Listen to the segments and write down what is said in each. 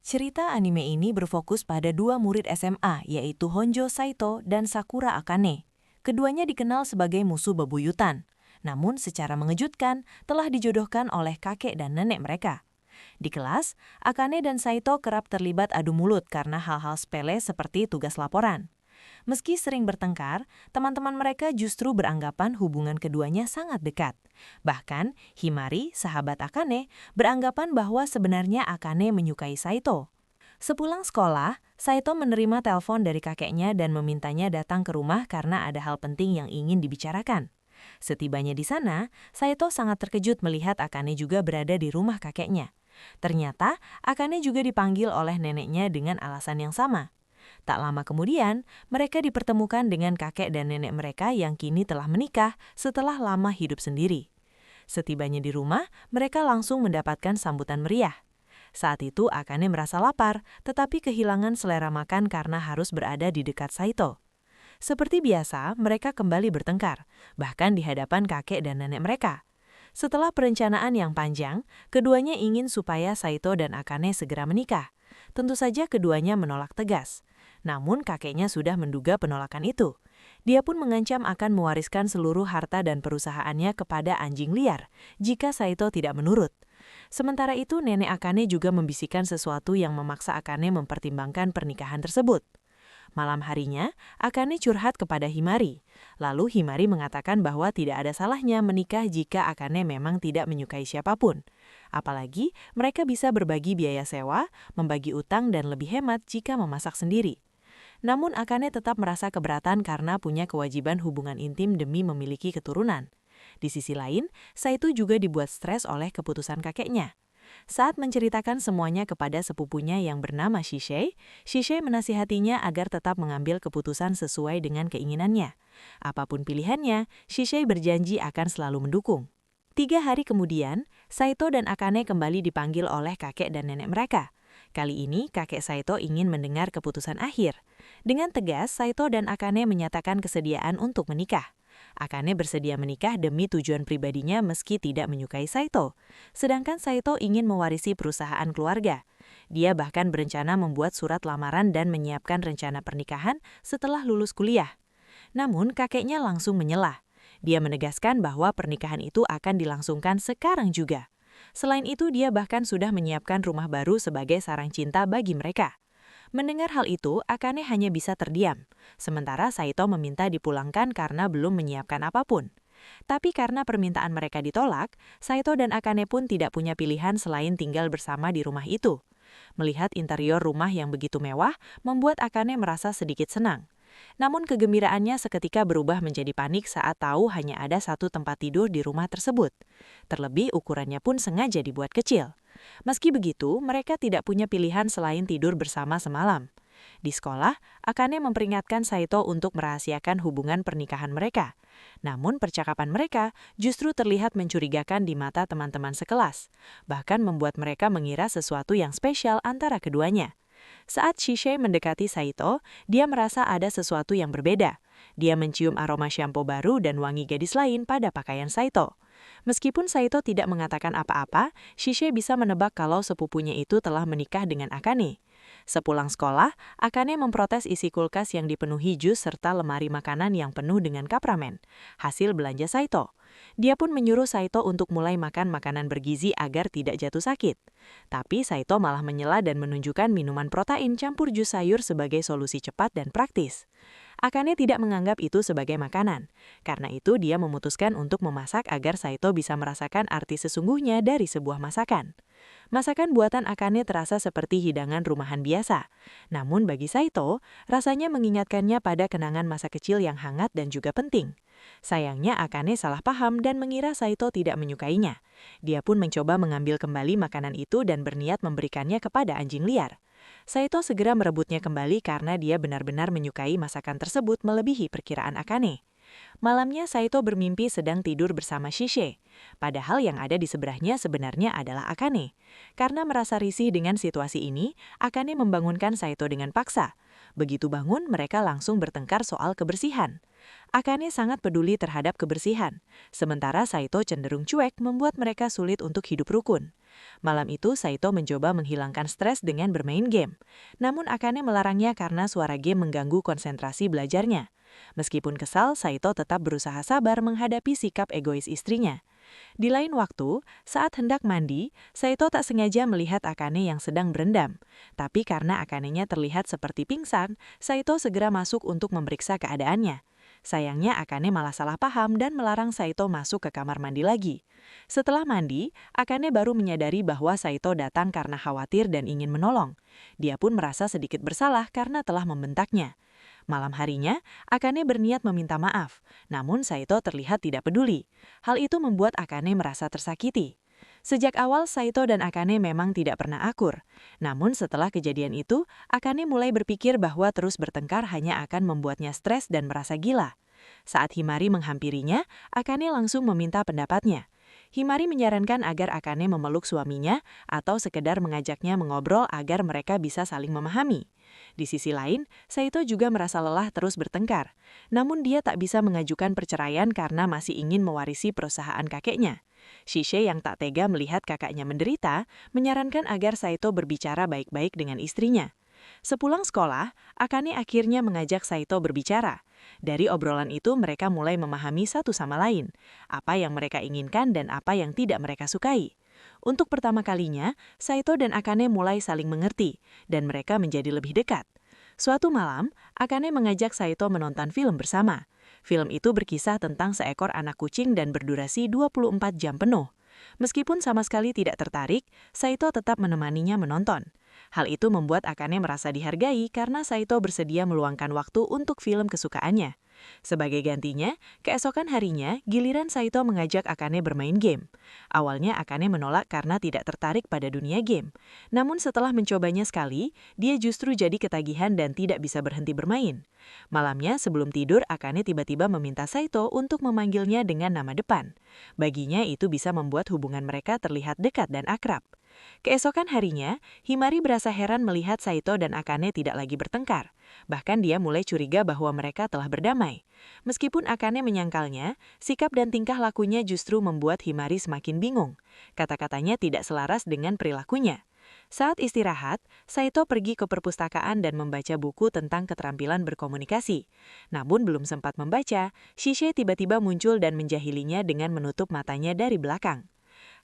Cerita anime ini berfokus pada dua murid SMA, yaitu Honjo Saito dan Sakura Akane. Keduanya dikenal sebagai musuh bebuyutan, namun secara mengejutkan telah dijodohkan oleh kakek dan nenek mereka. Di kelas, Akane dan Saito kerap terlibat adu mulut karena hal-hal sepele seperti tugas laporan. Meski sering bertengkar, teman-teman mereka justru beranggapan hubungan keduanya sangat dekat. Bahkan, Himari, sahabat Akane, beranggapan bahwa sebenarnya Akane menyukai Saito. Sepulang sekolah, Saito menerima telepon dari kakeknya dan memintanya datang ke rumah karena ada hal penting yang ingin dibicarakan. Setibanya di sana, Saito sangat terkejut melihat Akane juga berada di rumah kakeknya. Ternyata, Akane juga dipanggil oleh neneknya dengan alasan yang sama. Tak lama kemudian, mereka dipertemukan dengan kakek dan nenek mereka yang kini telah menikah setelah lama hidup sendiri. Setibanya di rumah, mereka langsung mendapatkan sambutan meriah. Saat itu Akane merasa lapar, tetapi kehilangan selera makan karena harus berada di dekat Saito. Seperti biasa, mereka kembali bertengkar, bahkan di hadapan kakek dan nenek mereka. Setelah perencanaan yang panjang, keduanya ingin supaya Saito dan Akane segera menikah. Tentu saja keduanya menolak tegas. Namun kakeknya sudah menduga penolakan itu. Dia pun mengancam akan mewariskan seluruh harta dan perusahaannya kepada anjing liar jika Saito tidak menurut. Sementara itu nenek Akane juga membisikkan sesuatu yang memaksa Akane mempertimbangkan pernikahan tersebut. Malam harinya, Akane curhat kepada Himari. Lalu Himari mengatakan bahwa tidak ada salahnya menikah jika Akane memang tidak menyukai siapapun. Apalagi mereka bisa berbagi biaya sewa, membagi utang dan lebih hemat jika memasak sendiri. Namun Akane tetap merasa keberatan karena punya kewajiban hubungan intim demi memiliki keturunan. Di sisi lain, Saito juga dibuat stres oleh keputusan kakeknya. Saat menceritakan semuanya kepada sepupunya yang bernama Shishei, Shishei menasihatinya agar tetap mengambil keputusan sesuai dengan keinginannya. Apapun pilihannya, Shishei berjanji akan selalu mendukung. 3 hari kemudian, Saito dan Akane kembali dipanggil oleh kakek dan nenek mereka. Kali ini, kakek Saito ingin mendengar keputusan akhir. Dengan tegas, Saito dan Akane menyatakan kesediaan untuk menikah. Akane bersedia menikah demi tujuan pribadinya meski tidak menyukai Saito. Sedangkan Saito ingin mewarisi perusahaan keluarga. Dia bahkan berencana membuat surat lamaran dan menyiapkan rencana pernikahan setelah lulus kuliah. Namun kakeknya langsung menyelah. Dia menegaskan bahwa pernikahan itu akan dilangsungkan sekarang juga. Selain itu, dia bahkan sudah menyiapkan rumah baru sebagai sarang cinta bagi mereka. Mendengar hal itu, Akane hanya bisa terdiam. Sementara Saito meminta dipulangkan karena belum menyiapkan apapun. Tapi karena permintaan mereka ditolak, Saito dan Akane pun tidak punya pilihan selain tinggal bersama di rumah itu. Melihat interior rumah yang begitu mewah, membuat Akane merasa sedikit senang. Namun kegembiraannya seketika berubah menjadi panik saat tahu hanya ada satu tempat tidur di rumah tersebut. Terlebih ukurannya pun sengaja dibuat kecil. Meski begitu, mereka tidak punya pilihan selain tidur bersama semalam. Di sekolah, Akane memperingatkan Saito untuk merahasiakan hubungan pernikahan mereka. Namun percakapan mereka justru terlihat mencurigakan di mata teman-teman sekelas, bahkan membuat mereka mengira sesuatu yang spesial antara keduanya. Saat Shishei mendekati Saito, dia merasa ada sesuatu yang berbeda. Dia mencium aroma shampoo baru dan wangi gadis lain pada pakaian Saito. Meskipun Saito tidak mengatakan apa-apa, Shishei bisa menebak kalau sepupunya itu telah menikah dengan Akane. Sepulang sekolah, Akane memprotes isi kulkas yang dipenuhi jus serta lemari makanan yang penuh dengan kapramen, hasil belanja Saito. Dia pun menyuruh Saito untuk mulai makan makanan bergizi agar tidak jatuh sakit. Tapi Saito malah menyela dan menunjukkan minuman protein campur jus sayur sebagai solusi cepat dan praktis. Akane tidak menganggap itu sebagai makanan. Karena itu dia memutuskan untuk memasak agar Saito bisa merasakan arti sesungguhnya dari sebuah masakan. Masakan buatan Akane terasa seperti hidangan rumahan biasa. Namun bagi Saito, rasanya mengingatkannya pada kenangan masa kecil yang hangat dan juga penting. Sayangnya Akane salah paham dan mengira Saito tidak menyukainya. Dia pun mencoba mengambil kembali makanan itu dan berniat memberikannya kepada anjing liar. Saito segera merebutnya kembali karena dia benar-benar menyukai masakan tersebut melebihi perkiraan Akane. Malamnya Saito bermimpi sedang tidur bersama Shishei. Padahal yang ada di sebelahnya sebenarnya adalah Akane. Karena merasa risih dengan situasi ini, Akane membangunkan Saito dengan paksa. Begitu bangun, mereka langsung bertengkar soal kebersihan. Akane sangat peduli terhadap kebersihan, sementara Saito cenderung cuek membuat mereka sulit untuk hidup rukun. Malam itu Saito mencoba menghilangkan stres dengan bermain game. Namun Akane melarangnya karena suara game mengganggu konsentrasi belajarnya. Meskipun kesal, Saito tetap berusaha sabar menghadapi sikap egois istrinya. Di lain waktu, saat hendak mandi, Saito tak sengaja melihat Akane yang sedang berendam. Tapi karena Akanenya terlihat seperti pingsan, Saito segera masuk untuk memeriksa keadaannya. Sayangnya Akane malah salah paham dan melarang Saito masuk ke kamar mandi lagi. Setelah mandi, Akane baru menyadari bahwa Saito datang karena khawatir dan ingin menolong. Dia pun merasa sedikit bersalah karena telah membentaknya. Malam harinya, Akane berniat meminta maaf, namun Saito terlihat tidak peduli. Hal itu membuat Akane merasa tersakiti. Sejak awal, Saito dan Akane memang tidak pernah akur. Namun setelah kejadian itu, Akane mulai berpikir bahwa terus bertengkar hanya akan membuatnya stres dan merasa gila. Saat Himari menghampirinya, Akane langsung meminta pendapatnya. Himari menyarankan agar Akane memeluk suaminya atau sekedar mengajaknya mengobrol agar mereka bisa saling memahami. Di sisi lain, Saito juga merasa lelah terus bertengkar. Namun dia tak bisa mengajukan perceraian karena masih ingin mewarisi perusahaan kakeknya. Shishe yang tak tega melihat kakaknya menderita, menyarankan agar Saito berbicara baik-baik dengan istrinya. Sepulang sekolah, Akane akhirnya mengajak Saito berbicara. Dari obrolan itu mereka mulai memahami satu sama lain, apa yang mereka inginkan dan apa yang tidak mereka sukai. Untuk pertama kalinya, Saito dan Akane mulai saling mengerti, dan mereka menjadi lebih dekat. Suatu malam, Akane mengajak Saito menonton film bersama. Film itu berkisah tentang seekor anak kucing dan berdurasi 24 jam penuh. Meskipun sama sekali tidak tertarik, Saito tetap menemaninya menonton. Hal itu membuat Akane merasa dihargai karena Saito bersedia meluangkan waktu untuk film kesukaannya. Sebagai gantinya, keesokan harinya, giliran Saito mengajak Akane bermain game. Awalnya Akane menolak karena tidak tertarik pada dunia game. Namun setelah mencobanya sekali, dia justru jadi ketagihan dan tidak bisa berhenti bermain. Malamnya sebelum tidur, Akane tiba-tiba meminta Saito untuk memanggilnya dengan nama depan. Baginya itu bisa membuat hubungan mereka terlihat dekat dan akrab. Keesokan harinya, Himari berasa heran melihat Saito dan Akane tidak lagi bertengkar. Bahkan dia mulai curiga bahwa mereka telah berdamai. Meskipun Akane menyangkalnya, sikap dan tingkah lakunya justru membuat Himari semakin bingung. Kata-katanya tidak selaras dengan perilakunya. Saat istirahat, Saito pergi ke perpustakaan dan membaca buku tentang keterampilan berkomunikasi. Namun belum sempat membaca, Shishe tiba-tiba muncul dan menjahilinya dengan menutup matanya dari belakang.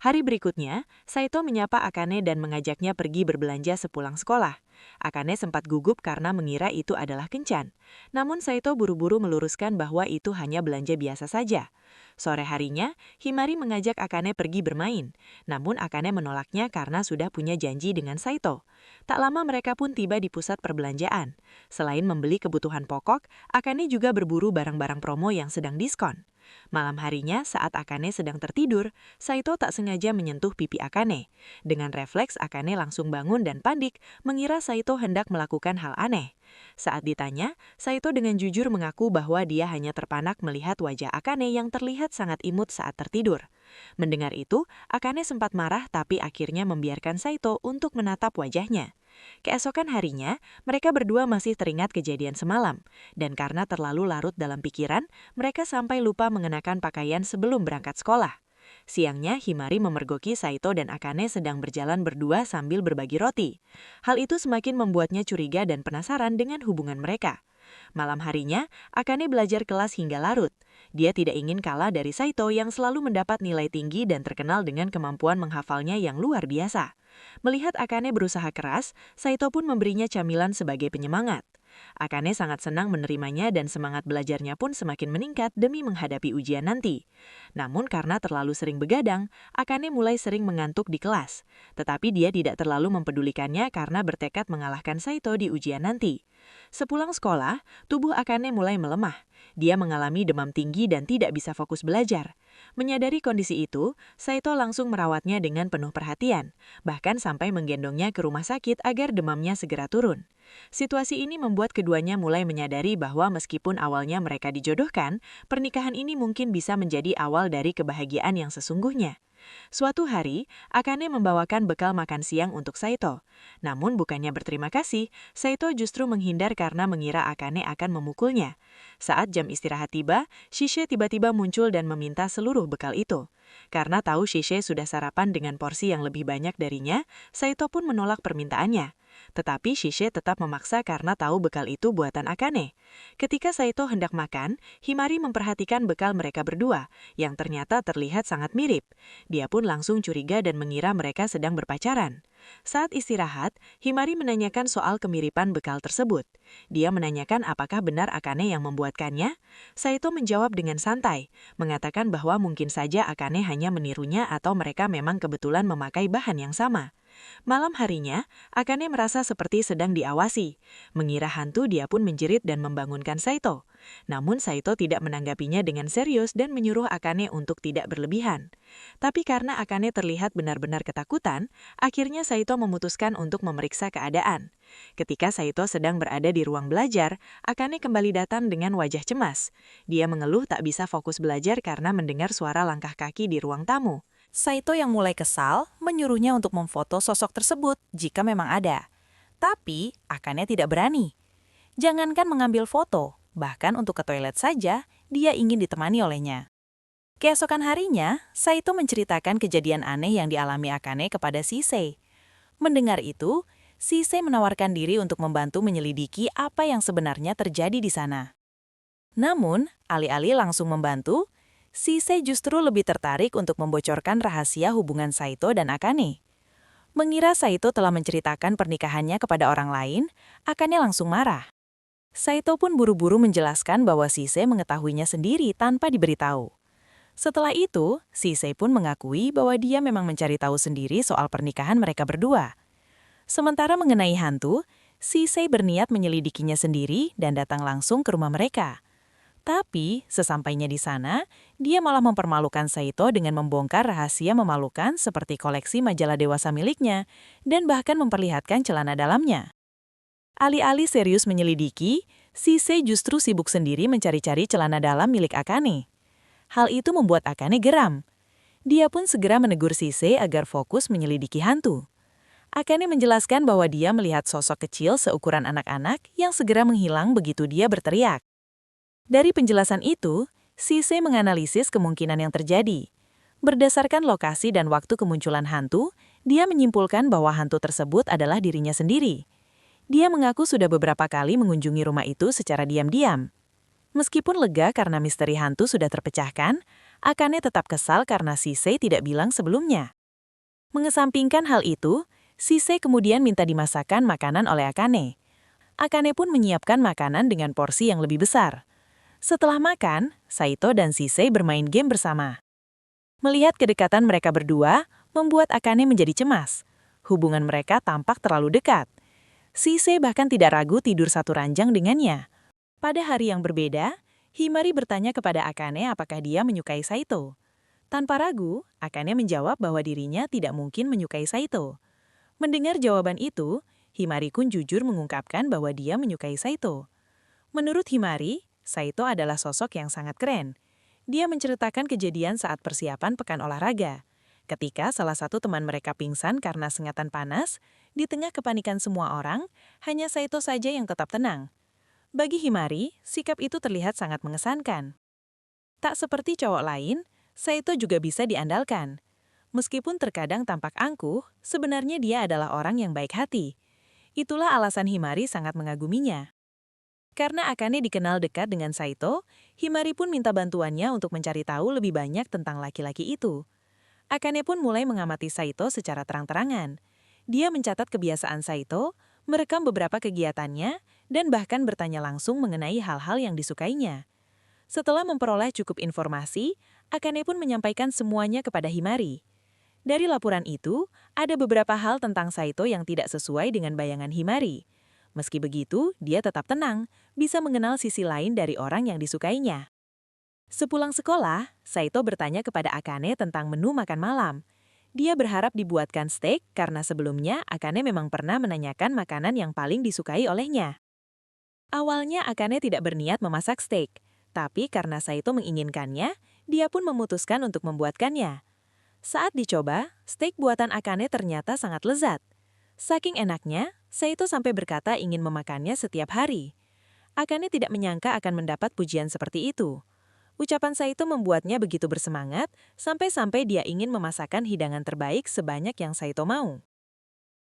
Hari berikutnya, Saito menyapa Akane dan mengajaknya pergi berbelanja sepulang sekolah. Akane sempat gugup karena mengira itu adalah kencan. Namun Saito buru-buru meluruskan bahwa itu hanya belanja biasa saja. Sore harinya, Himari mengajak Akane pergi bermain. Namun Akane menolaknya karena sudah punya janji dengan Saito. Tak lama mereka pun tiba di pusat perbelanjaan. Selain membeli kebutuhan pokok, Akane juga berburu barang-barang promo yang sedang diskon. Malam harinya, saat Akane sedang tertidur, Saito tak sengaja menyentuh pipi Akane. Dengan refleks, Akane langsung bangun dan panik, mengira Saito hendak melakukan hal aneh. Saat ditanya, Saito dengan jujur mengaku bahwa dia hanya terpanak melihat wajah Akane yang terlihat sangat imut saat tertidur. Mendengar itu, Akane sempat marah tapi akhirnya membiarkan Saito untuk menatap wajahnya. Keesokan harinya, mereka berdua masih teringat kejadian semalam, dan karena terlalu larut dalam pikiran, mereka sampai lupa mengenakan pakaian sebelum berangkat sekolah. Siangnya, Himari memergoki Saito dan Akane sedang berjalan berdua sambil berbagi roti. Hal itu semakin membuatnya curiga dan penasaran dengan hubungan mereka. Malam harinya, Akane belajar kelas hingga larut. Dia tidak ingin kalah dari Saito yang selalu mendapat nilai tinggi dan terkenal dengan kemampuan menghafalnya yang luar biasa. Melihat Akane berusaha keras, Saito pun memberinya camilan sebagai penyemangat. Akane sangat senang menerimanya dan semangat belajarnya pun semakin meningkat demi menghadapi ujian nanti. Namun karena terlalu sering begadang, Akane mulai sering mengantuk di kelas. Tetapi dia tidak terlalu mempedulikannya karena bertekad mengalahkan Saito di ujian nanti. Sepulang sekolah, tubuh Akane mulai melemah. Dia mengalami demam tinggi dan tidak bisa fokus belajar. Menyadari kondisi itu, Saito langsung merawatnya dengan penuh perhatian, bahkan sampai menggendongnya ke rumah sakit agar demamnya segera turun. Situasi ini membuat keduanya mulai menyadari bahwa meskipun awalnya mereka dijodohkan, pernikahan ini mungkin bisa menjadi awal dari kebahagiaan yang sesungguhnya. Suatu hari, Akane membawakan bekal makan siang untuk Saito. Namun bukannya berterima kasih, Saito justru menghindar karena mengira Akane akan memukulnya. Saat jam istirahat tiba, Shishe tiba-tiba muncul dan meminta seluruh bekal itu. Karena tahu Shisei sudah sarapan dengan porsi yang lebih banyak darinya, Saito pun menolak permintaannya. Tetapi Shisei tetap memaksa karena tahu bekal itu buatan Akane. Ketika Saito hendak makan, Himari memperhatikan bekal mereka berdua, yang ternyata terlihat sangat mirip. Dia pun langsung curiga dan mengira mereka sedang berpacaran. Saat istirahat, Himari menanyakan soal kemiripan bekal tersebut. Dia menanyakan apakah benar Akane yang membuatkannya. Saito menjawab dengan santai, mengatakan bahwa mungkin saja Akane hanya menirunya atau mereka memang kebetulan memakai bahan yang sama. Malam harinya, Akane merasa seperti sedang diawasi. Mengira hantu, dia pun menjerit dan membangunkan Saito. Namun Saito tidak menanggapinya dengan serius dan menyuruh Akane untuk tidak berlebihan. Tapi karena Akane terlihat benar-benar ketakutan, akhirnya Saito memutuskan untuk memeriksa keadaan. Ketika Saito sedang berada di ruang belajar, Akane kembali datang dengan wajah cemas. Dia mengeluh tak bisa fokus belajar karena mendengar suara langkah kaki di ruang tamu. Saito yang mulai kesal menyuruhnya untuk memfoto sosok tersebut jika memang ada. Tapi Akane tidak berani. Jangankan mengambil foto, bahkan untuk ke toilet saja, dia ingin ditemani olehnya. Keesokan harinya, Saito menceritakan kejadian aneh yang dialami Akane kepada Shisei. Mendengar itu, Shisei menawarkan diri untuk membantu menyelidiki apa yang sebenarnya terjadi di sana. Namun, alih-alih langsung membantu, Shisei justru lebih tertarik untuk membocorkan rahasia hubungan Saito dan Akane. Mengira Saito telah menceritakan pernikahannya kepada orang lain, Akane langsung marah. Saito pun buru-buru menjelaskan bahwa Shisei mengetahuinya sendiri tanpa diberitahu. Setelah itu, Shisei pun mengakui bahwa dia memang mencari tahu sendiri soal pernikahan mereka berdua. Sementara mengenai hantu, Shisei berniat menyelidikinya sendiri dan datang langsung ke rumah mereka. Tapi, sesampainya di sana, dia malah mempermalukan Saito dengan membongkar rahasia memalukan seperti koleksi majalah dewasa miliknya dan bahkan memperlihatkan celana dalamnya. Alih-alih serius menyelidiki, Shisei justru sibuk sendiri mencari-cari celana dalam milik Akane. Hal itu membuat Akane geram. Dia pun segera menegur Shisei agar fokus menyelidiki hantu. Akane menjelaskan bahwa dia melihat sosok kecil seukuran anak-anak yang segera menghilang begitu dia berteriak. Dari penjelasan itu, Shisei menganalisis kemungkinan yang terjadi. Berdasarkan lokasi dan waktu kemunculan hantu, dia menyimpulkan bahwa hantu tersebut adalah dirinya sendiri. Dia mengaku sudah beberapa kali mengunjungi rumah itu secara diam-diam. Meskipun lega karena misteri hantu sudah terpecahkan, Akane tetap kesal karena Shisei tidak bilang sebelumnya. Mengesampingkan hal itu, Shisei kemudian minta dimasakkan makanan oleh Akane. Akane pun menyiapkan makanan dengan porsi yang lebih besar. Setelah makan, Saito dan Shisei bermain game bersama. Melihat kedekatan mereka berdua, membuat Akane menjadi cemas. Hubungan mereka tampak terlalu dekat. Shisei bahkan tidak ragu tidur satu ranjang dengannya. Pada hari yang berbeda, Himari bertanya kepada Akane apakah dia menyukai Saito. Tanpa ragu, Akane menjawab bahwa dirinya tidak mungkin menyukai Saito. Mendengar jawaban itu, Himari pun jujur mengungkapkan bahwa dia menyukai Saito. Menurut Himari, Saito adalah sosok yang sangat keren. Dia menceritakan kejadian saat persiapan pekan olahraga. Ketika salah satu teman mereka pingsan karena sengatan panas, di tengah kepanikan semua orang, hanya Saito saja yang tetap tenang. Bagi Himari, sikap itu terlihat sangat mengesankan. Tak seperti cowok lain, Saito juga bisa diandalkan. Meskipun terkadang tampak angkuh, sebenarnya dia adalah orang yang baik hati. Itulah alasan Himari sangat mengaguminya. Karena Akane dikenal dekat dengan Saito, Himari pun minta bantuannya untuk mencari tahu lebih banyak tentang laki-laki itu. Akane pun mulai mengamati Saito secara terang-terangan. Dia mencatat kebiasaan Saito, merekam beberapa kegiatannya, dan bahkan bertanya langsung mengenai hal-hal yang disukainya. Setelah memperoleh cukup informasi, Akane pun menyampaikan semuanya kepada Himari. Dari laporan itu, ada beberapa hal tentang Saito yang tidak sesuai dengan bayangan Himari. Meski begitu, dia tetap tenang, bisa mengenal sisi lain dari orang yang disukainya. Sepulang sekolah, Saito bertanya kepada Akane tentang menu makan malam. Dia berharap dibuatkan steak karena sebelumnya Akane memang pernah menanyakan makanan yang paling disukai olehnya. Awalnya Akane tidak berniat memasak steak, tapi karena Saito menginginkannya, dia pun memutuskan untuk membuatkannya. Saat dicoba, steak buatan Akane ternyata sangat lezat. Saking enaknya, Saito sampai berkata ingin memakannya setiap hari. Akane tidak menyangka akan mendapat pujian seperti itu. Ucapan Saito membuatnya begitu bersemangat, sampai-sampai dia ingin memasakkan hidangan terbaik sebanyak yang Saito mau.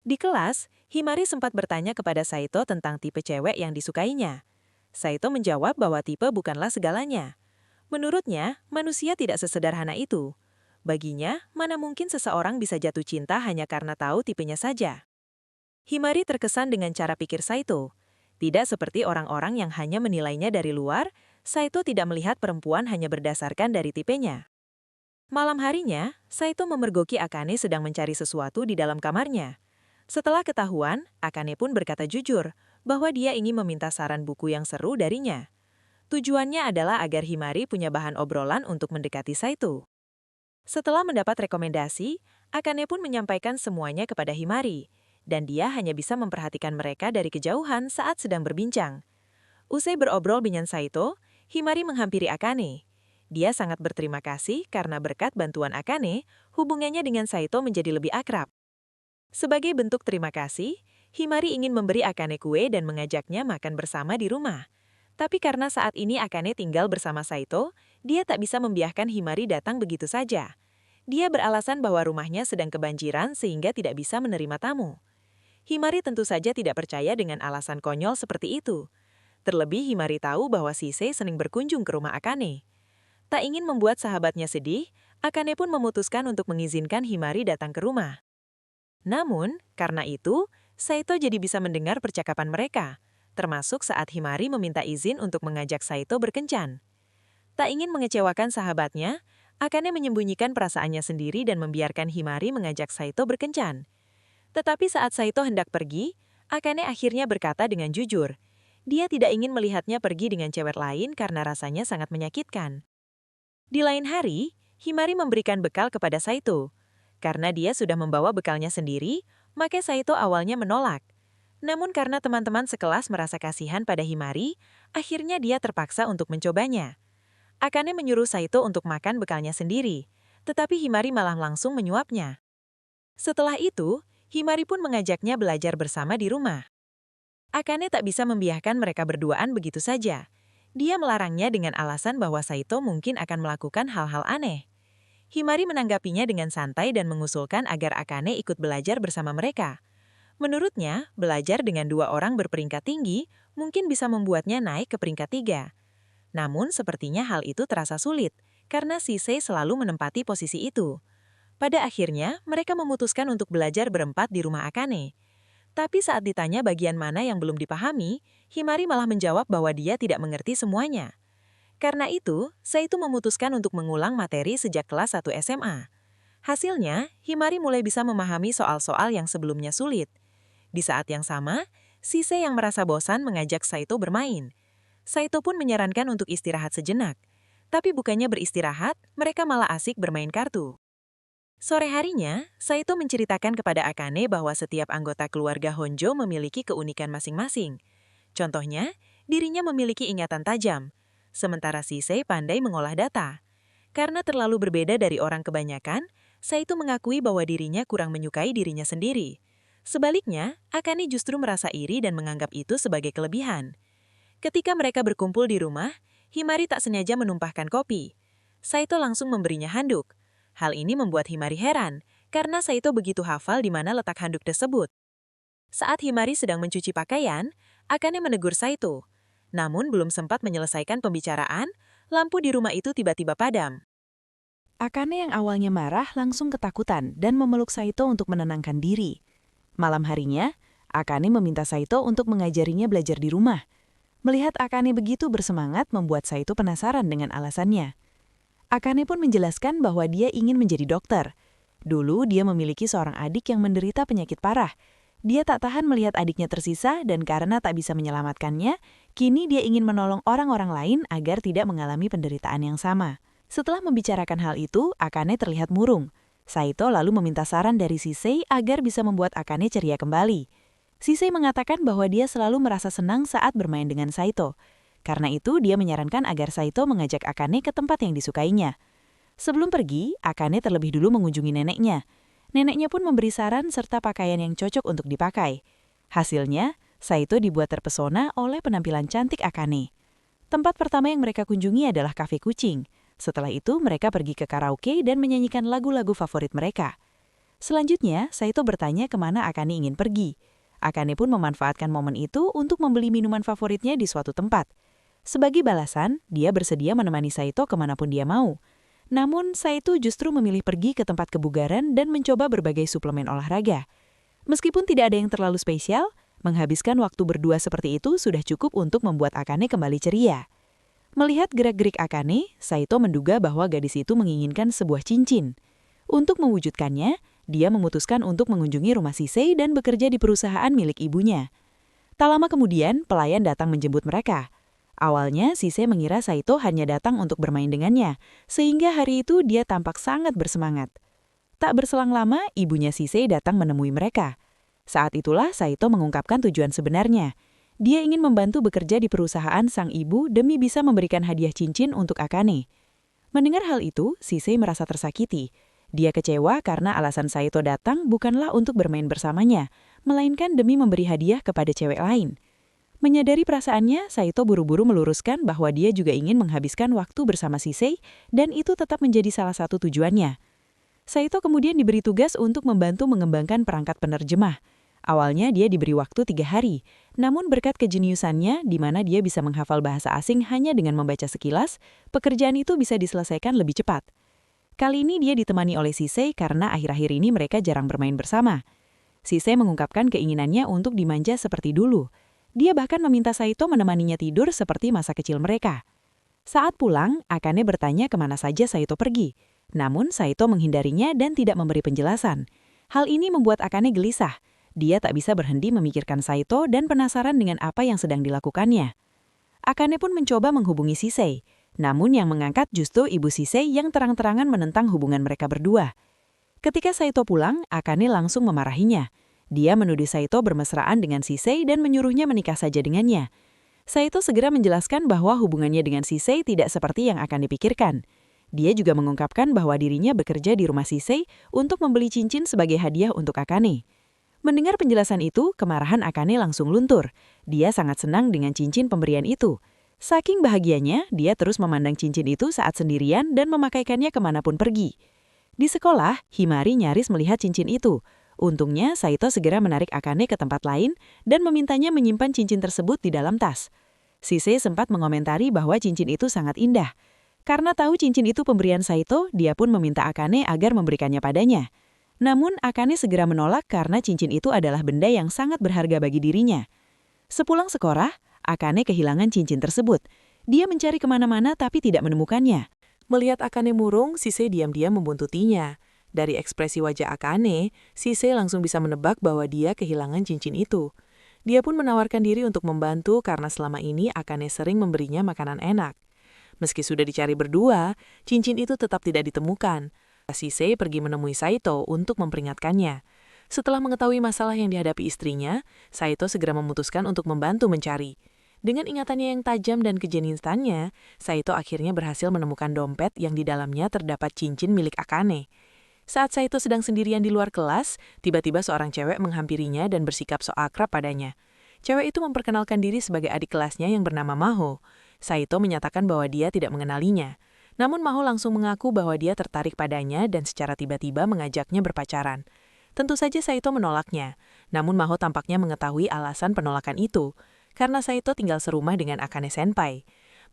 Di kelas, Himari sempat bertanya kepada Saito tentang tipe cewek yang disukainya. Saito menjawab bahwa tipe bukanlah segalanya. Menurutnya, manusia tidak sesederhana itu. Baginya, mana mungkin seseorang bisa jatuh cinta hanya karena tahu tipenya saja. Himari terkesan dengan cara pikir Saito. Tidak seperti orang-orang yang hanya menilainya dari luar, Saito tidak melihat perempuan hanya berdasarkan dari tipenya. Malam harinya, Saito memergoki Akane sedang mencari sesuatu di dalam kamarnya. Setelah ketahuan, Akane pun berkata jujur bahwa dia ingin meminta saran buku yang seru darinya. Tujuannya adalah agar Himari punya bahan obrolan untuk mendekati Saito. Setelah mendapat rekomendasi, Akane pun menyampaikan semuanya kepada Himari, dan dia hanya bisa memperhatikan mereka dari kejauhan saat sedang berbincang. Usai berobrol dengan Saito, Himari menghampiri Akane. Dia sangat berterima kasih karena berkat bantuan Akane, hubungannya dengan Saito menjadi lebih akrab. Sebagai bentuk terima kasih, Himari ingin memberi Akane kue dan mengajaknya makan bersama di rumah. Tapi karena saat ini Akane tinggal bersama Saito, dia tak bisa membiarkan Himari datang begitu saja. Dia beralasan bahwa rumahnya sedang kebanjiran sehingga tidak bisa menerima tamu. Himari tentu saja tidak percaya dengan alasan konyol seperti itu. Terlebih Himari tahu bahwa Shisei sering berkunjung ke rumah Akane. Tak ingin membuat sahabatnya sedih, Akane pun memutuskan untuk mengizinkan Himari datang ke rumah. Namun, karena itu, Saito jadi bisa mendengar percakapan mereka, termasuk saat Himari meminta izin untuk mengajak Saito berkencan. Tak ingin mengecewakan sahabatnya, Akane menyembunyikan perasaannya sendiri dan membiarkan Himari mengajak Saito berkencan. Tetapi saat Saito hendak pergi, Akane akhirnya berkata dengan jujur, dia tidak ingin melihatnya pergi dengan cewek lain karena rasanya sangat menyakitkan. Di lain hari, Himari memberikan bekal kepada Saito. Karena dia sudah membawa bekalnya sendiri, maka Saito awalnya menolak. Namun karena teman-teman sekelas merasa kasihan pada Himari, akhirnya dia terpaksa untuk mencobanya. Akane menyuruh Saito untuk makan bekalnya sendiri, tetapi Himari malah langsung menyuapnya. Setelah itu, Himari pun mengajaknya belajar bersama di rumah. Akane tak bisa membiarkan mereka berduaan begitu saja. Dia melarangnya dengan alasan bahwa Saito mungkin akan melakukan hal-hal aneh. Himari menanggapinya dengan santai dan mengusulkan agar Akane ikut belajar bersama mereka. Menurutnya, belajar dengan dua orang berperingkat tinggi mungkin bisa membuatnya naik ke peringkat 3. Namun sepertinya hal itu terasa sulit, karena Shisei selalu menempati posisi itu. Pada akhirnya, mereka memutuskan untuk belajar berempat di rumah Akane. Tapi saat ditanya bagian mana yang belum dipahami, Himari malah menjawab bahwa dia tidak mengerti semuanya. Karena itu, Saito memutuskan untuk mengulang materi sejak kelas 1 SMA. Hasilnya, Himari mulai bisa memahami soal-soal yang sebelumnya sulit. Di saat yang sama, Shisei yang merasa bosan mengajak Saito bermain. Saito pun menyarankan untuk istirahat sejenak. Tapi bukannya beristirahat, mereka malah asik bermain kartu. Sore harinya, Saito menceritakan kepada Akane bahwa setiap anggota keluarga Honjo memiliki keunikan masing-masing. Contohnya, dirinya memiliki ingatan tajam, sementara Shisei pandai mengolah data. Karena terlalu berbeda dari orang kebanyakan, Saito mengakui bahwa dirinya kurang menyukai dirinya sendiri. Sebaliknya, Akane justru merasa iri dan menganggap itu sebagai kelebihan. Ketika mereka berkumpul di rumah, Himari tak sengaja menumpahkan kopi. Saito langsung memberinya handuk. Hal ini membuat Himari heran, karena Saito begitu hafal di mana letak handuk tersebut. Saat Himari sedang mencuci pakaian, Akane menegur Saito. Namun belum sempat menyelesaikan pembicaraan, lampu di rumah itu tiba-tiba padam. Akane yang awalnya marah langsung ketakutan dan memeluk Saito untuk menenangkan diri. Malam harinya, Akane meminta Saito untuk mengajarinya belajar di rumah. Melihat Akane begitu bersemangat membuat Saito penasaran dengan alasannya. Akane pun menjelaskan bahwa dia ingin menjadi dokter. Dulu dia memiliki seorang adik yang menderita penyakit parah. Dia tak tahan melihat adiknya tersisa dan karena tak bisa menyelamatkannya, kini dia ingin menolong orang-orang lain agar tidak mengalami penderitaan yang sama. Setelah membicarakan hal itu, Akane terlihat murung. Saito lalu meminta saran dari Shisei agar bisa membuat Akane ceria kembali. Shisei mengatakan bahwa dia selalu merasa senang saat bermain dengan Saito. Karena itu, dia menyarankan agar Saito mengajak Akane ke tempat yang disukainya. Sebelum pergi, Akane terlebih dulu mengunjungi neneknya. Neneknya pun memberi saran serta pakaian yang cocok untuk dipakai. Hasilnya, Saito dibuat terpesona oleh penampilan cantik Akane. Tempat pertama yang mereka kunjungi adalah kafe kucing. Setelah itu, mereka pergi ke karaoke dan menyanyikan lagu-lagu favorit mereka. Selanjutnya, Saito bertanya kemana Akane ingin pergi. Akane pun memanfaatkan momen itu untuk membeli minuman favoritnya di suatu tempat. Sebagai balasan, dia bersedia menemani Saito kemanapun dia mau. Namun, Saito justru memilih pergi ke tempat kebugaran dan mencoba berbagai suplemen olahraga. Meskipun tidak ada yang terlalu spesial, menghabiskan waktu berdua seperti itu sudah cukup untuk membuat Akane kembali ceria. Melihat gerak-gerik Akane, Saito menduga bahwa gadis itu menginginkan sebuah cincin. Untuk mewujudkannya, dia memutuskan untuk mengunjungi rumah Shisei dan bekerja di perusahaan milik ibunya. Tak lama kemudian, pelayan datang menjemput mereka. Awalnya, Shisei mengira Saito hanya datang untuk bermain dengannya, sehingga hari itu dia tampak sangat bersemangat. Tak berselang lama, ibunya Shisei datang menemui mereka. Saat itulah Saito mengungkapkan tujuan sebenarnya. Dia ingin membantu bekerja di perusahaan sang ibu demi bisa memberikan hadiah cincin untuk Akane. Mendengar hal itu, Shisei merasa tersakiti. Dia kecewa karena alasan Saito datang bukanlah untuk bermain bersamanya, melainkan demi memberi hadiah kepada cewek lain. Menyadari perasaannya, Saito buru-buru meluruskan bahwa dia juga ingin menghabiskan waktu bersama Shisei dan itu tetap menjadi salah satu tujuannya. Saito kemudian diberi tugas untuk membantu mengembangkan perangkat penerjemah. Awalnya dia diberi waktu 3 hari, namun berkat kejeniusannya di mana dia bisa menghafal bahasa asing hanya dengan membaca sekilas, pekerjaan itu bisa diselesaikan lebih cepat. Kali ini dia ditemani oleh Shisei karena akhir-akhir ini mereka jarang bermain bersama. Shisei mengungkapkan keinginannya untuk dimanja seperti dulu. Dia bahkan meminta Saito menemaninya tidur seperti masa kecil mereka. Saat pulang, Akane bertanya kemana saja Saito pergi. Namun Saito menghindarinya dan tidak memberi penjelasan. Hal ini membuat Akane gelisah. Dia tak bisa berhenti memikirkan Saito dan penasaran dengan apa yang sedang dilakukannya. Akane pun mencoba menghubungi Shisei. Namun yang mengangkat justru ibu Shisei yang terang-terangan menentang hubungan mereka berdua. Ketika Saito pulang, Akane langsung memarahinya. Dia menuduh Saito bermesraan dengan Shisei dan menyuruhnya menikah saja dengannya. Saito segera menjelaskan bahwa hubungannya dengan Shisei tidak seperti yang Akane pikirkan. Dia juga mengungkapkan bahwa dirinya bekerja di rumah Shisei untuk membeli cincin sebagai hadiah untuk Akane. Mendengar penjelasan itu, kemarahan Akane langsung luntur. Dia sangat senang dengan cincin pemberian itu. Saking bahagianya, dia terus memandang cincin itu saat sendirian dan memakaikannya kemanapun pergi. Di sekolah, Himari nyaris melihat cincin itu. Untungnya, Saito segera menarik Akane ke tempat lain dan memintanya menyimpan cincin tersebut di dalam tas. Shisei sempat mengomentari bahwa cincin itu sangat indah. Karena tahu cincin itu pemberian Saito, dia pun meminta Akane agar memberikannya padanya. Namun, Akane segera menolak karena cincin itu adalah benda yang sangat berharga bagi dirinya. Sepulang sekolah, Akane kehilangan cincin tersebut. Dia mencari kemana-mana tapi tidak menemukannya. Melihat Akane murung, Shisei diam-diam membuntutinya. Dari ekspresi wajah Akane, Shisei langsung bisa menebak bahwa dia kehilangan cincin itu. Dia pun menawarkan diri untuk membantu karena selama ini Akane sering memberinya makanan enak. Meski sudah dicari berdua, cincin itu tetap tidak ditemukan. Shisei pergi menemui Saito untuk memperingatkannya. Setelah mengetahui masalah yang dihadapi istrinya, Saito segera memutuskan untuk membantu mencari. Dengan ingatannya yang tajam dan kejeniusannya, Saito akhirnya berhasil menemukan dompet yang di dalamnya terdapat cincin milik Akane. Saat Saito sedang sendirian di luar kelas, tiba-tiba seorang cewek menghampirinya dan bersikap so akrab padanya. Cewek itu memperkenalkan diri sebagai adik kelasnya yang bernama Maho. Saito menyatakan bahwa dia tidak mengenalinya. Namun Maho langsung mengaku bahwa dia tertarik padanya dan secara tiba-tiba mengajaknya berpacaran. Tentu saja Saito menolaknya. Namun Maho tampaknya mengetahui alasan penolakan itu, karena Saito tinggal serumah dengan Akane Senpai.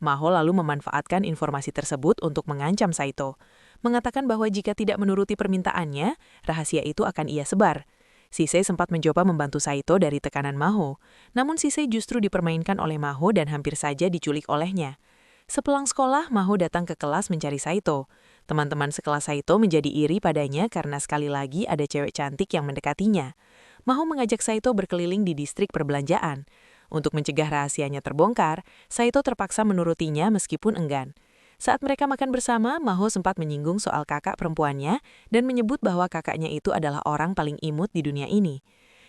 Maho lalu memanfaatkan informasi tersebut untuk mengancam Saito, mengatakan bahwa jika tidak menuruti permintaannya, rahasia itu akan ia sebar. Shisei sempat mencoba membantu Saito dari tekanan Maho, namun Shisei justru dipermainkan oleh Maho dan hampir saja diculik olehnya. Sepulang sekolah, Maho datang ke kelas mencari Saito. Teman-teman sekelas Saito menjadi iri padanya karena sekali lagi ada cewek cantik yang mendekatinya. Maho mengajak Saito berkeliling di distrik perbelanjaan. Untuk mencegah rahasianya terbongkar, Saito terpaksa menurutinya meskipun enggan. Saat mereka makan bersama, Maho sempat menyinggung soal kakak perempuannya dan menyebut bahwa kakaknya itu adalah orang paling imut di dunia ini.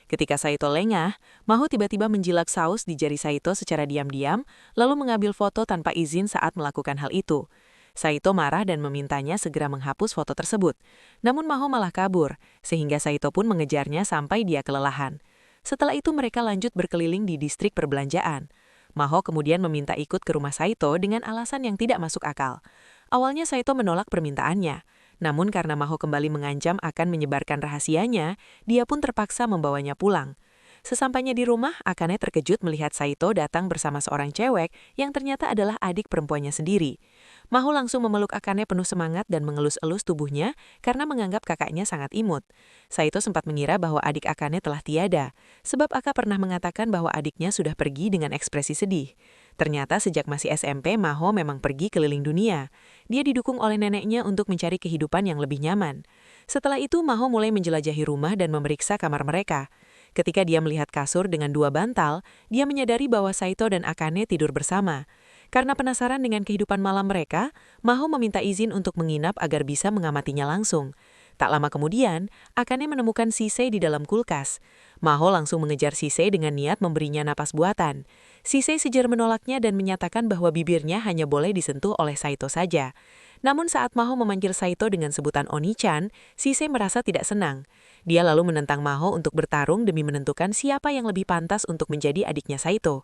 Ketika Saito lengah, Maho tiba-tiba menjilat saus di jari Saito secara diam-diam, lalu mengambil foto tanpa izin saat melakukan hal itu. Saito marah dan memintanya segera menghapus foto tersebut. Namun Maho malah kabur, sehingga Saito pun mengejarnya sampai dia kelelahan. Setelah itu mereka lanjut berkeliling di distrik perbelanjaan. Maho kemudian meminta ikut ke rumah Saito dengan alasan yang tidak masuk akal. Awalnya Saito menolak permintaannya. Namun karena Maho kembali mengancam akan menyebarkan rahasianya, dia pun terpaksa membawanya pulang. Sesampainya di rumah, Akane terkejut melihat Saito datang bersama seorang cewek yang ternyata adalah adik perempuannya sendiri. Maho langsung memeluk Akane penuh semangat dan mengelus-elus tubuhnya karena menganggap kakaknya sangat imut. Saito sempat mengira bahwa adik Akane telah tiada, sebab Aka pernah mengatakan bahwa adiknya sudah pergi dengan ekspresi sedih. Ternyata sejak masih SMP, Maho memang pergi keliling dunia. Dia didukung oleh neneknya untuk mencari kehidupan yang lebih nyaman. Setelah itu, Maho mulai menjelajahi rumah dan memeriksa kamar mereka. Ketika dia melihat kasur dengan 2 bantal, dia menyadari bahwa Saito dan Akane tidur bersama. Karena penasaran dengan kehidupan malam mereka, Maho meminta izin untuk menginap agar bisa mengamatinya langsung. Tak lama kemudian, Akane menemukan Sisei di dalam kulkas. Maho langsung mengejar Sisei dengan niat memberinya napas buatan. Sisei sejar menolaknya dan menyatakan bahwa bibirnya hanya boleh disentuh oleh Saito saja. Namun saat Maho memanggil Saito dengan sebutan Oni-chan, Sisei merasa tidak senang. Dia lalu menentang Maho untuk bertarung demi menentukan siapa yang lebih pantas untuk menjadi adiknya Saito.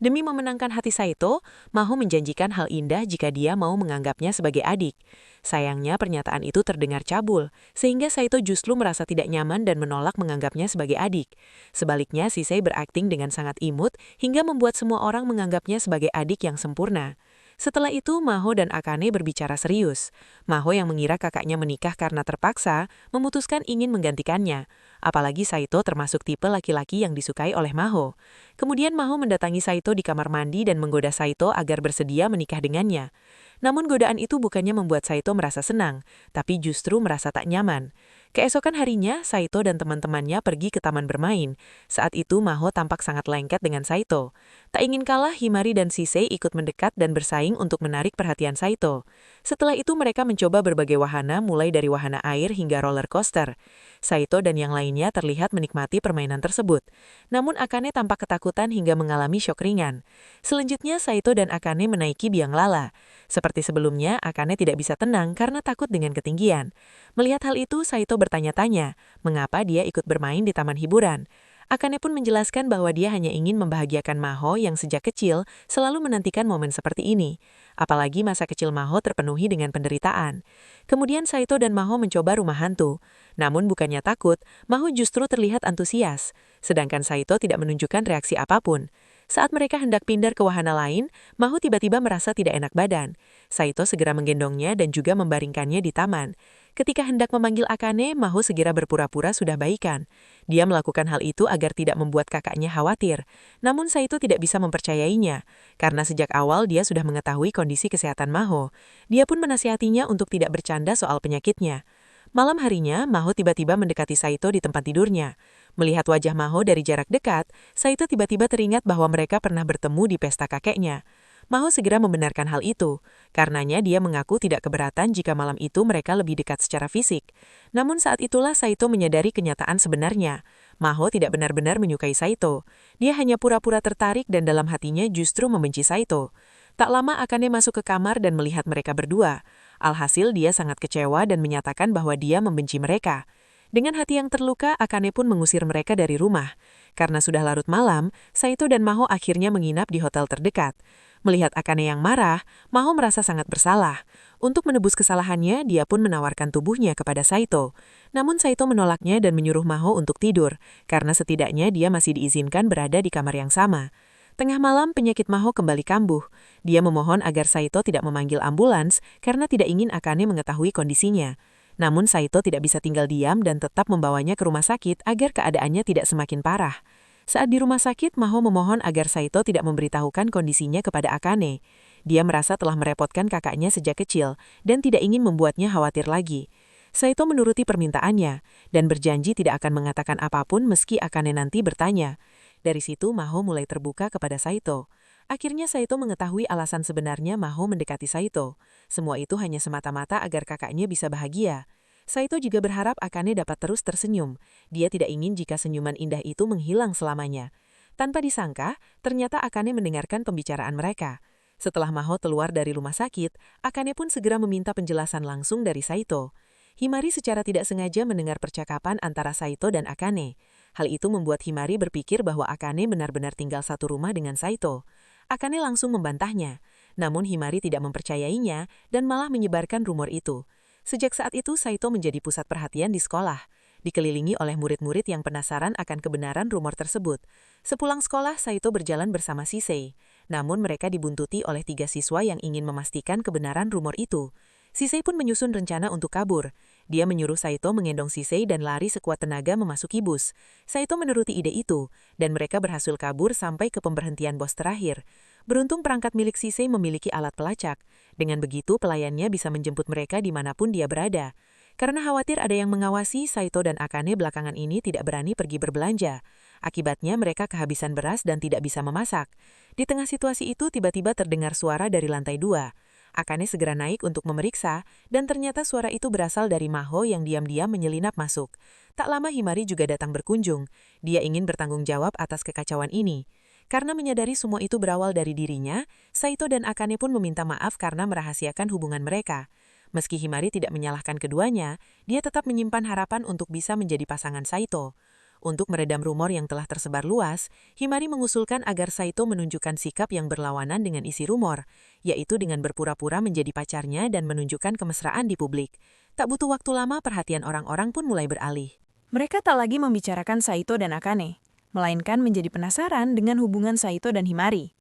Demi memenangkan hati Saito, Maho menjanjikan hal indah jika dia mau menganggapnya sebagai adik. Sayangnya pernyataan itu terdengar cabul, sehingga Saito justru merasa tidak nyaman dan menolak menganggapnya sebagai adik. Sebaliknya, Sisei berakting dengan sangat imut hingga membuat semua orang menganggapnya sebagai adik yang sempurna. Setelah itu, Maho dan Akane berbicara serius. Maho yang mengira kakaknya menikah karena terpaksa, memutuskan ingin menggantikannya. Apalagi Saito termasuk tipe laki-laki yang disukai oleh Maho. Kemudian Maho mendatangi Saito di kamar mandi dan menggoda Saito agar bersedia menikah dengannya. Namun godaan itu bukannya membuat Saito merasa senang, tapi justru merasa tak nyaman. Keesokan harinya, Saito dan teman-temannya pergi ke taman bermain. Saat itu Maho tampak sangat lengket dengan Saito. Tak ingin kalah, Himari dan Sisei ikut mendekat dan bersaing untuk menarik perhatian Saito. Setelah itu mereka mencoba berbagai wahana mulai dari wahana air hingga roller coaster. Saito dan yang lainnya terlihat menikmati permainan tersebut. Namun Akane tampak ketakutan hingga mengalami syok ringan. Selanjutnya Saito dan Akane menaiki biang lala. Seperti sebelumnya, Akane tidak bisa tenang karena takut dengan ketinggian. Melihat hal itu, Saito bertanya-tanya, mengapa dia ikut bermain di taman hiburan. Akane pun menjelaskan bahwa dia hanya ingin membahagiakan Maho yang sejak kecil selalu menantikan momen seperti ini. Apalagi masa kecil Maho terpenuhi dengan penderitaan. Kemudian Saito dan Maho mencoba rumah hantu. Namun bukannya takut, Maho justru terlihat antusias. Sedangkan Saito tidak menunjukkan reaksi apapun. Saat mereka hendak pindah ke wahana lain, Maho tiba-tiba merasa tidak enak badan. Saito segera menggendongnya dan juga membaringkannya di taman. Ketika hendak memanggil Akane, Maho segera berpura-pura sudah baikan. Dia melakukan hal itu agar tidak membuat kakaknya khawatir. Namun Saito tidak bisa mempercayainya, karena sejak awal dia sudah mengetahui kondisi kesehatan Maho. Dia pun menasihatinya untuk tidak bercanda soal penyakitnya. Malam harinya, Maho tiba-tiba mendekati Saito di tempat tidurnya. Melihat wajah Maho dari jarak dekat, Saito tiba-tiba teringat bahwa mereka pernah bertemu di pesta kakeknya. Maho segera membenarkan hal itu. Karenanya dia mengaku tidak keberatan jika malam itu mereka lebih dekat secara fisik. Namun saat itulah Saito menyadari kenyataan sebenarnya. Maho tidak benar-benar menyukai Saito. Dia hanya pura-pura tertarik dan dalam hatinya justru membenci Saito. Tak lama Akane masuk ke kamar dan melihat mereka berdua. Alhasil dia sangat kecewa dan menyatakan bahwa dia membenci mereka. Dengan hati yang terluka, Akane pun mengusir mereka dari rumah. Karena sudah larut malam, Saito dan Maho akhirnya menginap di hotel terdekat. Melihat Akane yang marah, Maho merasa sangat bersalah. Untuk menebus kesalahannya, dia pun menawarkan tubuhnya kepada Saito. Namun Saito menolaknya dan menyuruh Maho untuk tidur, karena setidaknya dia masih diizinkan berada di kamar yang sama. Tengah malam, penyakit Maho kembali kambuh. Dia memohon agar Saito tidak memanggil ambulans karena tidak ingin Akane mengetahui kondisinya. Namun Saito tidak bisa tinggal diam dan tetap membawanya ke rumah sakit agar keadaannya tidak semakin parah. Saat di rumah sakit, Maho memohon agar Saito tidak memberitahukan kondisinya kepada Akane. Dia merasa telah merepotkan kakaknya sejak kecil dan tidak ingin membuatnya khawatir lagi. Saito menuruti permintaannya dan berjanji tidak akan mengatakan apapun meski Akane nanti bertanya. Dari situ Maho mulai terbuka kepada Saito. Akhirnya Saito mengetahui alasan sebenarnya Maho mendekati Saito. Semua itu hanya semata-mata agar kakaknya bisa bahagia. Saito juga berharap Akane dapat terus tersenyum. Dia tidak ingin jika senyuman indah itu menghilang selamanya. Tanpa disangka, ternyata Akane mendengarkan pembicaraan mereka. Setelah Maho keluar dari rumah sakit, Akane pun segera meminta penjelasan langsung dari Saito. Himari secara tidak sengaja mendengar percakapan antara Saito dan Akane. Hal itu membuat Himari berpikir bahwa Akane benar-benar tinggal satu rumah dengan Saito. Akane langsung membantahnya. Namun Himari tidak mempercayainya dan malah menyebarkan rumor itu. Sejak saat itu Saito menjadi pusat perhatian di sekolah, dikelilingi oleh murid-murid yang penasaran akan kebenaran rumor tersebut. Sepulang sekolah, Saito berjalan bersama Shisei. Namun mereka dibuntuti oleh 3 siswa yang ingin memastikan kebenaran rumor itu. Shisei pun menyusun rencana untuk kabur. Dia menyuruh Saito mengendong Shisei dan lari sekuat tenaga memasuki bus. Saito menuruti ide itu, dan mereka berhasil kabur sampai ke pemberhentian bos terakhir. Beruntung perangkat milik Shisei memiliki alat pelacak. Dengan begitu, pelayannya bisa menjemput mereka dimanapun dia berada. Karena khawatir ada yang mengawasi, Saito dan Akane belakangan ini tidak berani pergi berbelanja. Akibatnya mereka kehabisan beras dan tidak bisa memasak. Di tengah situasi itu tiba-tiba terdengar suara dari lantai 2. Akane segera naik untuk memeriksa, dan ternyata suara itu berasal dari Maho yang diam-diam menyelinap masuk. Tak lama Himari juga datang berkunjung. Dia ingin bertanggung jawab atas kekacauan ini. Karena menyadari semua itu berawal dari dirinya, Saito dan Akane pun meminta maaf karena merahasiakan hubungan mereka. Meski Himari tidak menyalahkan keduanya, dia tetap menyimpan harapan untuk bisa menjadi pasangan Saito. Untuk meredam rumor yang telah tersebar luas, Himari mengusulkan agar Saito menunjukkan sikap yang berlawanan dengan isi rumor, yaitu dengan berpura-pura menjadi pacarnya dan menunjukkan kemesraan di publik. Tak butuh waktu lama, perhatian orang-orang pun mulai beralih. Mereka tak lagi membicarakan Saito dan Akane, melainkan menjadi penasaran dengan hubungan Saito dan Himari.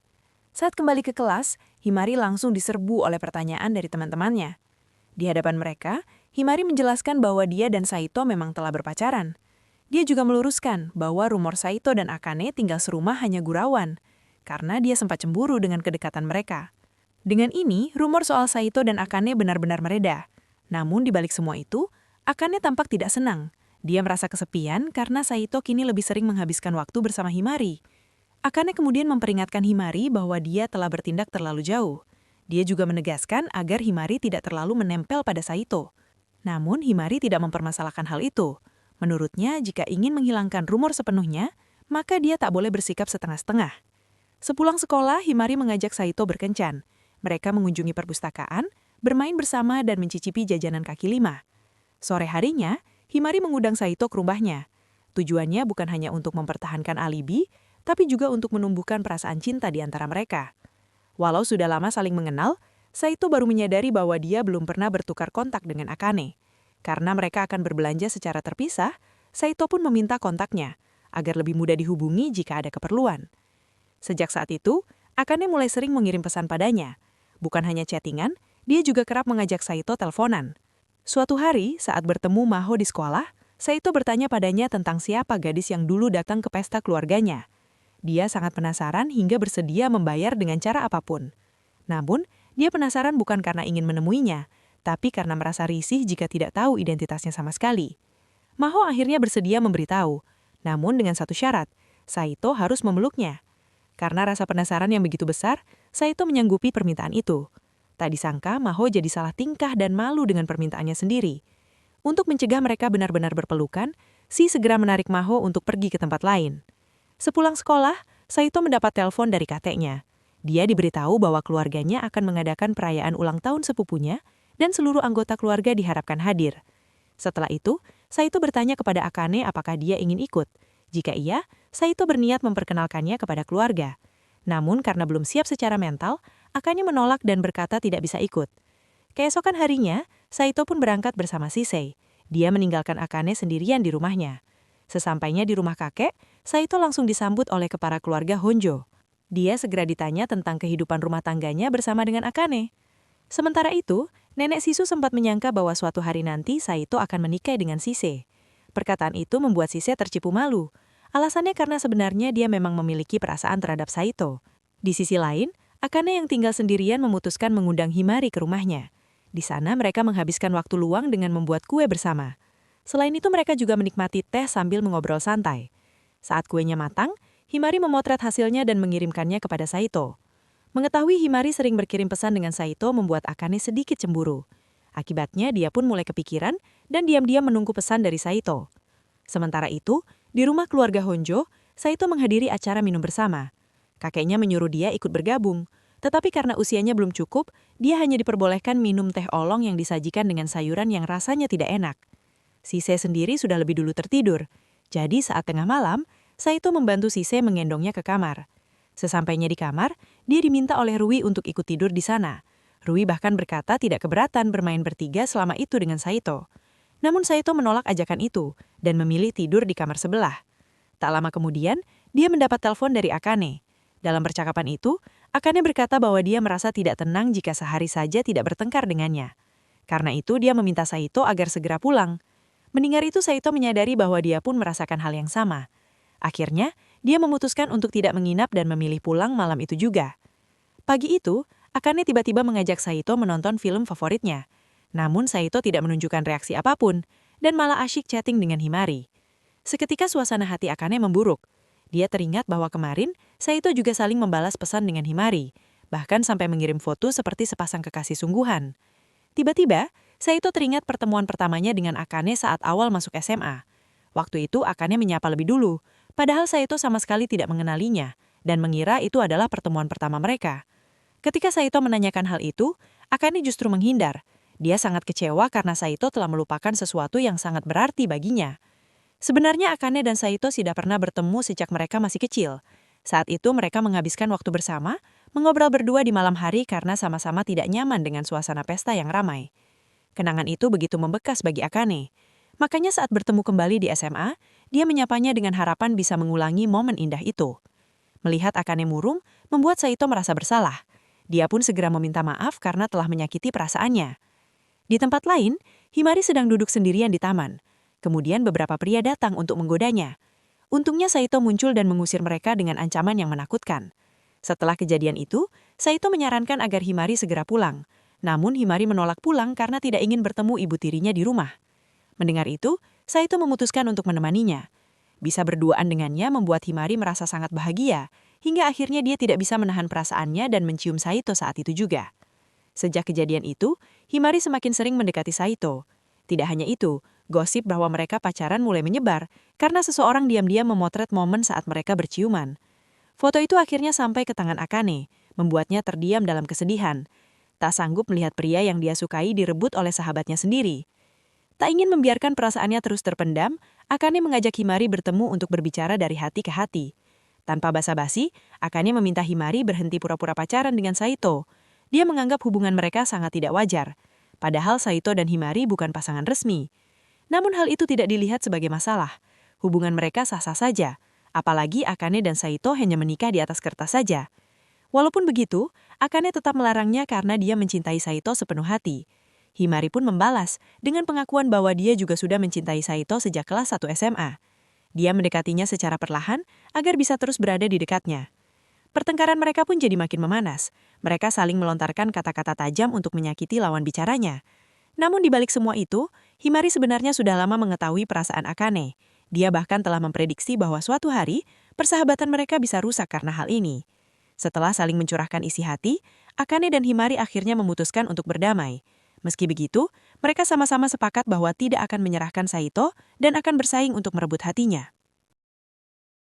Saat kembali ke kelas, Himari langsung diserbu oleh pertanyaan dari teman-temannya. Di hadapan mereka, Himari menjelaskan bahwa dia dan Saito memang telah berpacaran. Dia juga meluruskan bahwa rumor Saito dan Akane tinggal serumah hanya gurauan, karena dia sempat cemburu dengan kedekatan mereka. Dengan ini, rumor soal Saito dan Akane benar-benar mereda. Namun di balik semua itu, Akane tampak tidak senang. Dia merasa kesepian karena Saito kini lebih sering menghabiskan waktu bersama Himari. Akane kemudian memperingatkan Himari bahwa dia telah bertindak terlalu jauh. Dia juga menegaskan agar Himari tidak terlalu menempel pada Saito. Namun Himari tidak mempermasalahkan hal itu. Menurutnya, jika ingin menghilangkan rumor sepenuhnya, maka dia tak boleh bersikap setengah-setengah. Sepulang sekolah, Himari mengajak Saito berkencan. Mereka mengunjungi perpustakaan, bermain bersama dan mencicipi jajanan kaki lima. Sore harinya, Himari mengundang Saito ke rumahnya. Tujuannya bukan hanya untuk mempertahankan alibi, tapi juga untuk menumbuhkan perasaan cinta di antara mereka. Walau sudah lama saling mengenal, Saito baru menyadari bahwa dia belum pernah bertukar kontak dengan Akane. Karena mereka akan berbelanja secara terpisah, Saito pun meminta kontaknya, agar lebih mudah dihubungi jika ada keperluan. Sejak saat itu, Akane mulai sering mengirim pesan padanya. Bukan hanya chattingan, dia juga kerap mengajak Saito teleponan. Suatu hari, saat bertemu Maho di sekolah, Saito bertanya padanya tentang siapa gadis yang dulu datang ke pesta keluarganya. Dia sangat penasaran hingga bersedia membayar dengan cara apapun. Namun, dia penasaran bukan karena ingin menemuinya, tapi karena merasa risih jika tidak tahu identitasnya sama sekali. Maho akhirnya bersedia memberitahu, namun dengan satu syarat, Saito harus memeluknya. Karena rasa penasaran yang begitu besar, Saito menyanggupi permintaan itu. Tak disangka Maho jadi salah tingkah dan malu dengan permintaannya sendiri. Untuk mencegah mereka benar-benar berpelukan, Si segera menarik Maho untuk pergi ke tempat lain. Sepulang sekolah, Saito mendapat telepon dari kakeknya. Dia diberitahu bahwa keluarganya akan mengadakan perayaan ulang tahun sepupunya, dan seluruh anggota keluarga diharapkan hadir. Setelah itu, Saito bertanya kepada Akane apakah dia ingin ikut. Jika iya, Saito berniat memperkenalkannya kepada keluarga. Namun karena belum siap secara mental, Akane menolak dan berkata tidak bisa ikut. Keesokan harinya, Saito pun berangkat bersama Shisei. Dia meninggalkan Akane sendirian di rumahnya. Sesampainya di rumah kakek, Saito langsung disambut oleh kepala keluarga Honjo. Dia segera ditanya tentang kehidupan rumah tangganya bersama dengan Akane. Sementara itu, nenek Shisu sempat menyangka bahwa suatu hari nanti Saito akan menikah dengan Shisei. Perkataan itu membuat Shisei tercipu malu. Alasannya karena sebenarnya dia memang memiliki perasaan terhadap Saito. Di sisi lain, Akane yang tinggal sendirian memutuskan mengundang Himari ke rumahnya. Di sana mereka menghabiskan waktu luang dengan membuat kue bersama. Selain itu mereka juga menikmati teh sambil mengobrol santai. Saat kuenya matang, Himari memotret hasilnya dan mengirimkannya kepada Saito. Mengetahui Himari sering berkirim pesan dengan Saito membuat Akane sedikit cemburu. Akibatnya dia pun mulai kepikiran dan diam-diam menunggu pesan dari Saito. Sementara itu, di rumah keluarga Honjo, Saito menghadiri acara minum bersama. Kakeknya menyuruh dia ikut bergabung, tetapi karena usianya belum cukup, dia hanya diperbolehkan minum teh olong yang disajikan dengan sayuran yang rasanya tidak enak. Shisei sendiri sudah lebih dulu tertidur, jadi saat tengah malam, Saito membantu Shisei menggendongnya ke kamar. Sesampainya di kamar, dia diminta oleh Rui untuk ikut tidur di sana. Rui bahkan berkata tidak keberatan bermain bertiga selama itu dengan Saito. Namun Saito menolak ajakan itu dan memilih tidur di kamar sebelah. Tak lama kemudian, dia mendapat telepon dari Akane. Dalam percakapan itu, Akane berkata bahwa dia merasa tidak tenang jika sehari saja tidak bertengkar dengannya. Karena itu dia meminta Saito agar segera pulang. Mendengar itu Saito menyadari bahwa dia pun merasakan hal yang sama. Akhirnya, dia memutuskan untuk tidak menginap dan memilih pulang malam itu juga. Pagi itu, Akane tiba-tiba mengajak Saito menonton film favoritnya. Namun Saito tidak menunjukkan reaksi apapun, dan malah asyik chatting dengan Himari. Seketika suasana hati Akane memburuk. Dia teringat bahwa kemarin, Saito juga saling membalas pesan dengan Himari, bahkan sampai mengirim foto seperti sepasang kekasih sungguhan. Tiba-tiba, Saito teringat pertemuan pertamanya dengan Akane saat awal masuk SMA. Waktu itu Akane menyapa lebih dulu, padahal Saito sama sekali tidak mengenalinya, dan mengira itu adalah pertemuan pertama mereka. Ketika Saito menanyakan hal itu, Akane justru menghindar. Dia sangat kecewa karena Saito telah melupakan sesuatu yang sangat berarti baginya. Sebenarnya Akane dan Saito sudah pernah bertemu sejak mereka masih kecil. Saat itu mereka menghabiskan waktu bersama, mengobrol berdua di malam hari karena sama-sama tidak nyaman dengan suasana pesta yang ramai. Kenangan itu begitu membekas bagi Akane. Makanya saat bertemu kembali di SMA, dia menyapanya dengan harapan bisa mengulangi momen indah itu. Melihat Akane murung, membuat Saito merasa bersalah. Dia pun segera meminta maaf karena telah menyakiti perasaannya. Di tempat lain, Himari sedang duduk sendirian di taman. Kemudian beberapa pria datang untuk menggodanya. Untungnya Saito muncul dan mengusir mereka dengan ancaman yang menakutkan. Setelah kejadian itu, Saito menyarankan agar Himari segera pulang. Namun Himari menolak pulang karena tidak ingin bertemu ibu tirinya di rumah. Mendengar itu, Saito memutuskan untuk menemaninya. Bisa berduaan dengannya membuat Himari merasa sangat bahagia, hingga akhirnya dia tidak bisa menahan perasaannya dan mencium Saito saat itu juga. Sejak kejadian itu, Himari semakin sering mendekati Saito. Tidak hanya itu, gosip bahwa mereka pacaran mulai menyebar karena seseorang diam-diam memotret momen saat mereka berciuman. Foto itu akhirnya sampai ke tangan Akane, membuatnya terdiam dalam kesedihan. Tak sanggup melihat pria yang dia sukai direbut oleh sahabatnya sendiri. Tak ingin membiarkan perasaannya terus terpendam, Akane mengajak Himari bertemu untuk berbicara dari hati ke hati. Tanpa basa-basi, Akane meminta Himari berhenti pura-pura pacaran dengan Saito. Dia menganggap hubungan mereka sangat tidak wajar. Padahal Saito dan Himari bukan pasangan resmi. Namun hal itu tidak dilihat sebagai masalah. Hubungan mereka sah-sah saja. Apalagi Akane dan Saito hanya menikah di atas kertas saja. Walaupun begitu, Akane tetap melarangnya karena dia mencintai Saito sepenuh hati. Himari pun membalas dengan pengakuan bahwa dia juga sudah mencintai Saito sejak kelas 1 SMA. Dia mendekatinya secara perlahan agar bisa terus berada di dekatnya. Pertengkaran mereka pun jadi makin memanas. Mereka saling melontarkan kata-kata tajam untuk menyakiti lawan bicaranya. Namun di balik semua itu, Himari sebenarnya sudah lama mengetahui perasaan Akane. Dia bahkan telah memprediksi bahwa suatu hari, persahabatan mereka bisa rusak karena hal ini. Setelah saling mencurahkan isi hati, Akane dan Himari akhirnya memutuskan untuk berdamai. Meski begitu, mereka sama-sama sepakat bahwa tidak akan menyerahkan Saito dan akan bersaing untuk merebut hatinya.